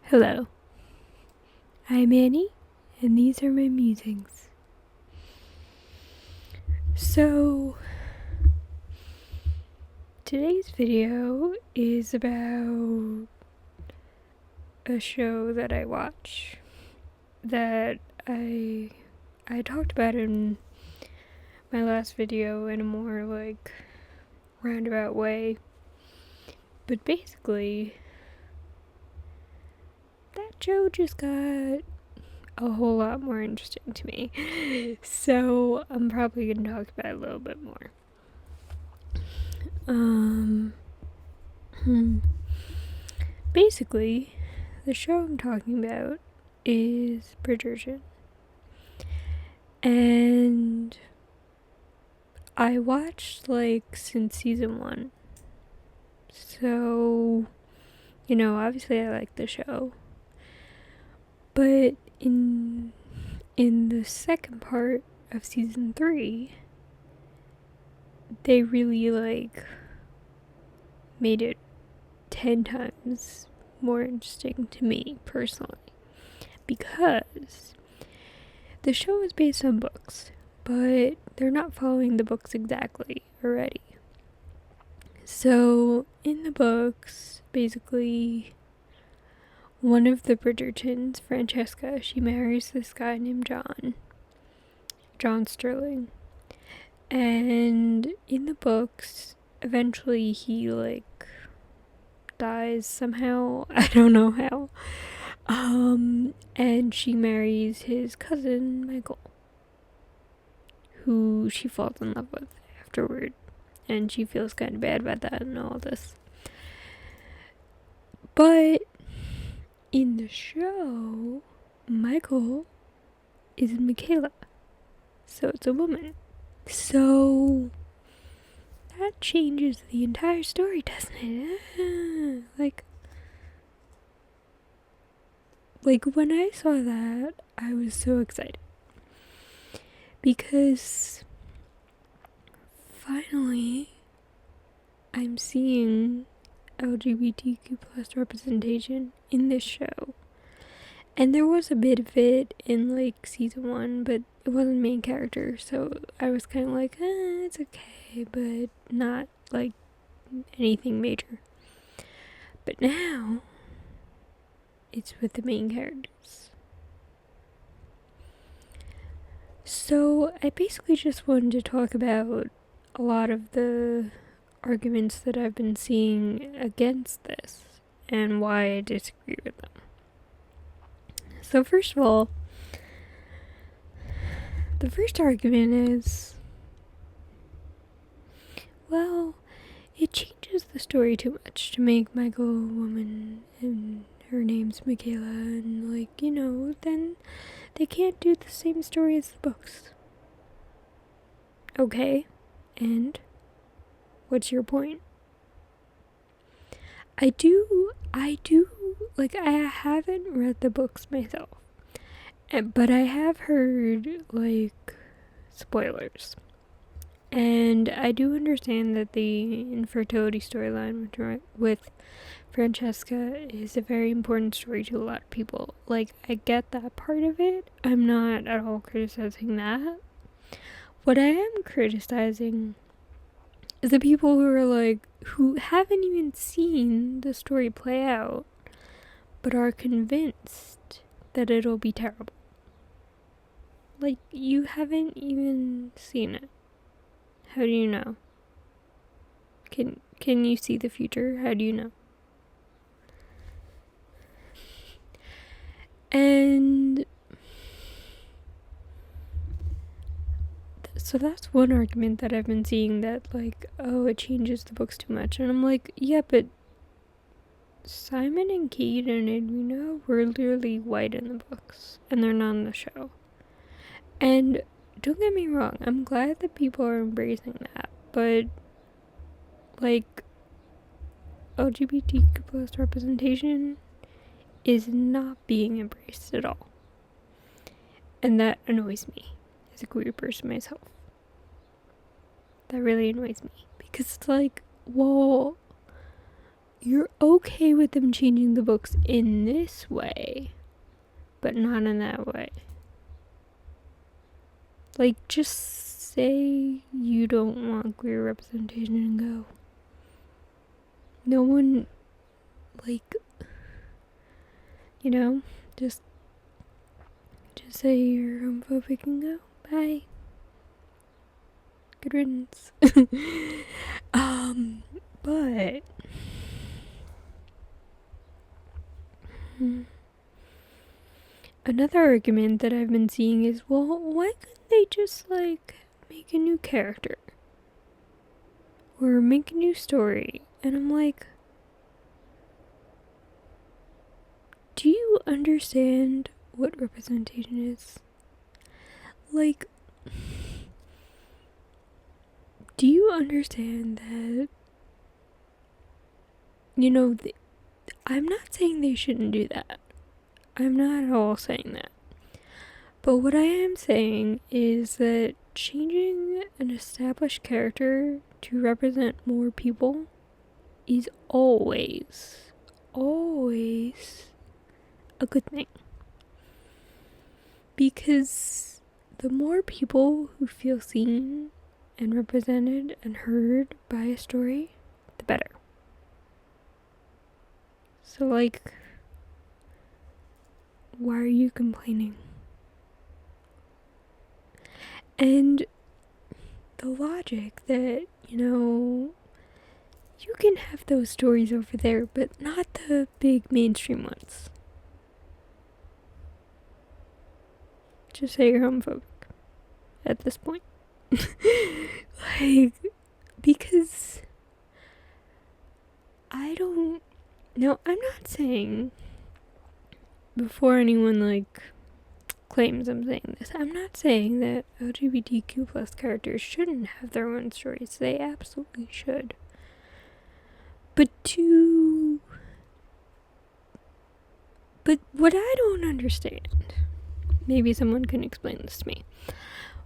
Hello, I'm Annie, and these are my musings. So, today's video is about a show that I watch that I talked about in my last video in a more roundabout way. But basically, that show just got a whole lot more interesting to me. So I'm probably going to talk about it a little bit more. Basically, the show I'm talking about is Bridgerton. And I watched since season 1. So, obviously I like the show. But in the second part of season 3, they really made it 10 times more interesting to me personally, because the show is based on books, but they're not following the books exactly already. So in the books, basically, one of the Bridgertons, Francesca, she marries this guy named John Sterling. And in the books, eventually he dies somehow. I don't know how. And she marries his cousin Michael, who she falls in love with afterward, and she feels kind of bad about that and all this. But in the show, Michael is Michaela, so it's a woman. So that changes the entire story, doesn't it? When I saw that, I was so excited, because finally I'm seeing LGBTQ plus representation in this show. And there was a bit of it in season 1, but it wasn't main character, so I was kind of it's okay, but not anything major. But now it's with the main characters. So I basically just wanted to talk about a lot of the arguments that I've been seeing against this and why I disagree with them. So first of all, the first argument is, well, it changes the story too much to make Michael a woman and her name's Michaela, and then they can't do the same story as the books. Okay, and what's your point? I haven't read the books myself, but I have heard spoilers. And I do understand that the infertility storyline with Francesca is a very important story to a lot of people. I get that part of it. I'm not at all criticizing that. What I am criticizing is the people who are who haven't even seen the story play out, but are convinced that it'll be terrible. You haven't even seen it. How do you know? Can you see the future? How do you know? And so that's one argument that I've been seeing, that it changes the books too much. And I'm yeah, but Simon and Kate and Edwina were literally white in the books, and they're not in the show. And don't get me wrong, I'm glad that people are embracing that, but LGBTQ plus representation is not being embraced at all. And that annoys me as a queer person myself. That really annoys me, because it's well, you're okay with them changing the books in this way, but not in that way. Like, just say you don't want queer representation and go. No one, like, you know, just say you're homophobic and go. Bye. Good riddance. But another argument that I've been seeing is, well, why couldn't they just, like, make a new character? Or make a new story? And I'm like, do you understand what representation is? Like, do you understand that, you know, I'm not saying they shouldn't do that. I'm not at all saying that. But what I am saying is that changing an established character to represent more people is always a good thing. Because the more people who feel seen and represented and heard by a story, the better. So, like, why are you complaining? And the logic that, you know, you can have those stories over there, but not the big mainstream ones. Just say you're homophobic at this point. Like, because I don't know, I'm not saying, before anyone, like, claims I'm saying this, I'm not saying that LGBTQ plus characters shouldn't have their own stories. They absolutely should. But what I don't understand, maybe someone can explain this to me,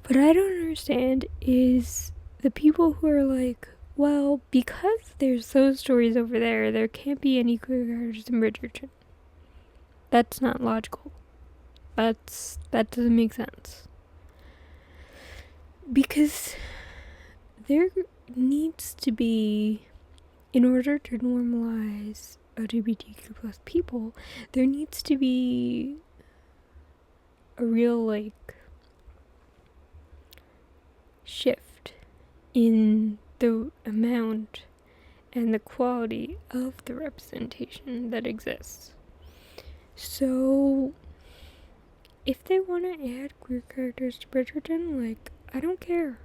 what I don't understand is the people who are like, well, because there's those stories over there, there can't be any queer characters in Bridgerton. That's not logical. That doesn't make sense. Because there needs to be, in order to normalize LGBTQ plus people, there needs to be a real, like, shift in the amount and the quality of the representation that exists. So, if they want to add queer characters to Bridgerton, like, I don't care.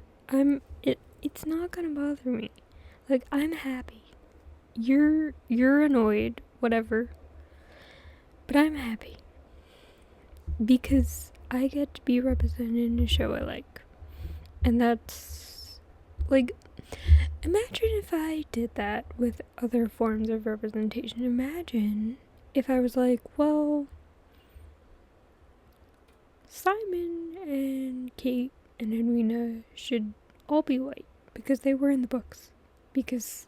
It's not gonna bother me. Like, I'm happy. You're annoyed, whatever. But I'm happy. Because I get to be represented in a show I like. And that's, like, imagine if I did that with other forms of representation. Imagine if I was like, well, Simon and Kate and Edwina should all be white because they were in the books. Because,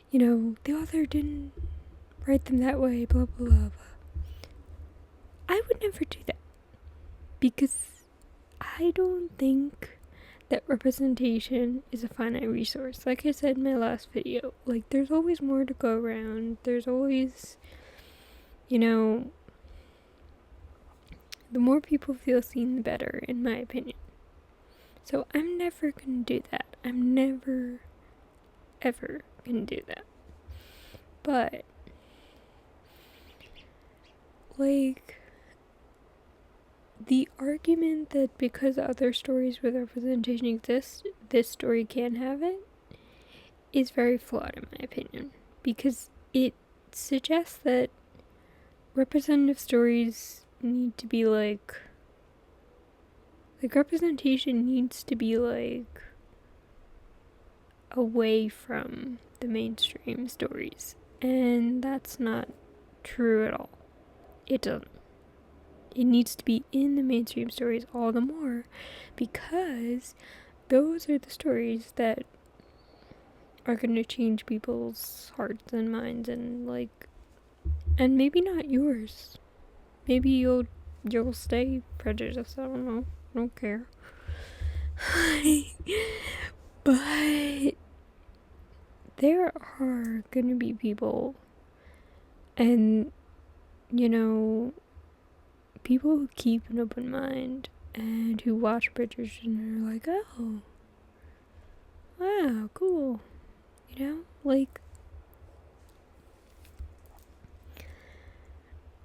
you know, the author didn't write them that way, blah, blah, blah, blah. I would never do that. Because I don't think that representation is a finite resource. Like I said in my last video, like, there's always more to go around. There's always, you know, the more people feel seen, the better, in my opinion. So I'm never gonna do that. I'm never, ever gonna do that. But, like, the argument that because other stories with representation exist, this story can't have it, is very flawed in my opinion. Because it suggests that representative stories need to be like representation needs to be, like, away from the mainstream stories. And that's not true at all. It doesn't. It needs to be in the mainstream stories all the more, because those are the stories that are gonna change people's hearts and minds, and like, and maybe not yours. Maybe you'll stay prejudiced. I don't know. I don't care. But there are gonna be people, and you know, people who keep an open mind and who watch Bridgerton and are like, oh, wow, cool. You know, like,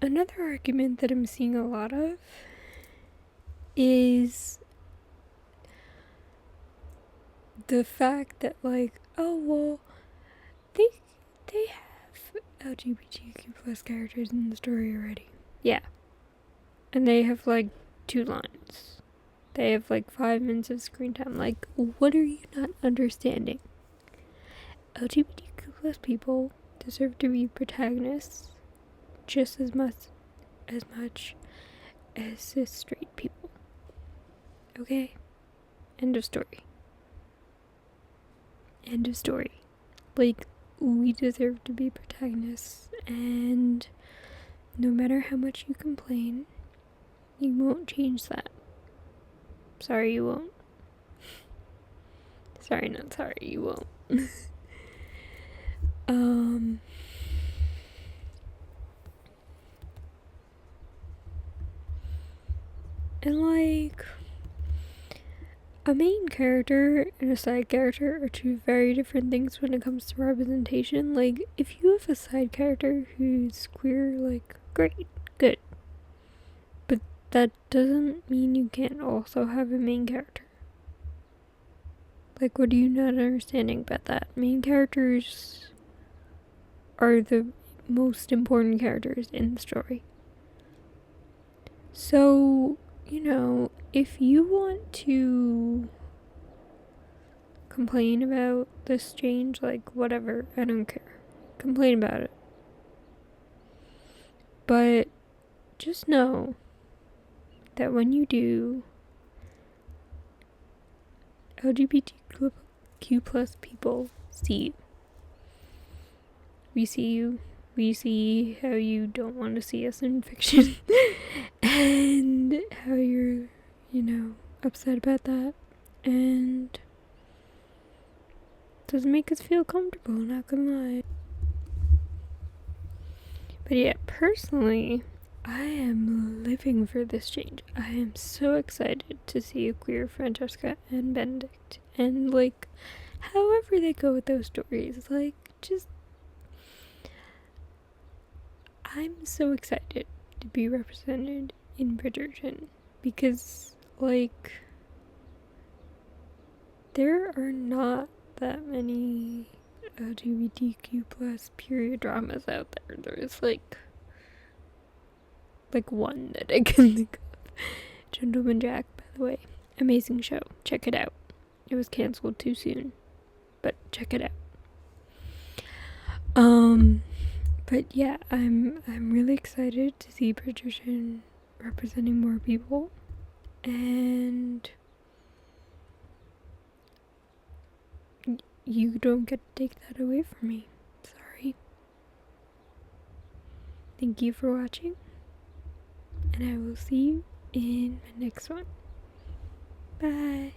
another argument that I'm seeing a lot of is the fact that, like, oh, well, they have LGBTQ plus characters in the story already. Yeah. And they have, like, 2 lines. They have, like, 5 minutes of screen time. Like, what are you not understanding? LGBTQ plus people deserve to be protagonists just as much as cis straight people. Okay? End of story. End of story. Like, we deserve to be protagonists, and no matter how much you complain, you won't change that. Sorry, you won't. Sorry, not sorry, you won't. And like, a main character and a side character are 2 very different things when it comes to representation. Like, if you have a side character who's queer, like, great, good. But that doesn't mean you can't also have a main character. Like, what are you not understanding about that? Main characters are the most important characters in the story. So, you know, if you want to complain about this change, like, whatever, I don't care. Complain about it. But just know that when you do, LGBTQ plus people see you. We see you. We see how you don't want to see us in fiction. And how you're, you know, upset about that. And it doesn't make us feel comfortable, not gonna lie. But yeah, personally, I am living for this change. I am so excited to see a queer Francesca and Benedict. And, like, however they go with those stories, like, just, I'm so excited to be represented in Bridgerton. Because, like, there are not that many LGBTQ plus period dramas out there. There's like one that I can think of. Gentleman Jack, by the way, amazing show. Check it out. It was cancelled too soon, but check it out. But yeah, I'm really excited to see Bridgerton representing more people, and you don't get to take that away from me. Sorry. Thank you for watching, and I will see you in my next one. Bye.